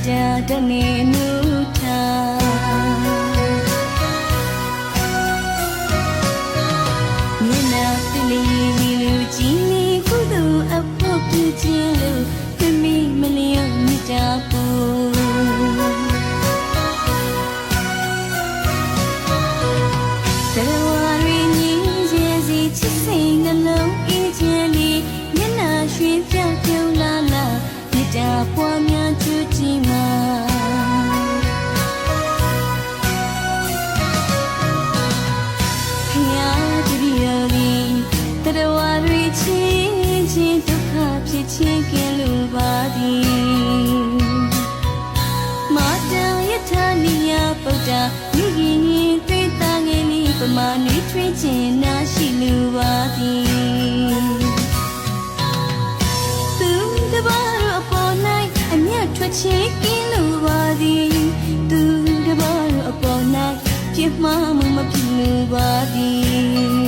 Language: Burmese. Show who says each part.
Speaker 1: တာတနေနုထားမျက်နှာတလေးလူကြီးလေးကုသိုလ်အဖို့ပြုခြင်းလို့သမီးမလျော့မြတ်တာပူသရဝရီညီရဲ့စီချစ်စိတ်နှလုံးအေးချမ်းလေးမျက်နှာရွှင်ပြပြုံးလာလာမြတ်တာပွားများချူကြည်မှာဖျားတရီရလေးသရဝရီချင်းချင်းဒုက္ခဖြစ်ချင်းကင်းလို့ပါသည်မာတာယထာနိယပုဒ္ဒါမိခင်ရင်သိတာငယ်လေးပမာနွေးထွေးခြင်းနာရှိလိုပါသည်သူတပါးတို့အပေါ်၌အမျက်ထွက်ခြင်းကင်းလိုပါသည်သူတပါးတို့အပေါ်၌ပြစ်မှားမှုမဖြစ်လိုပါသည်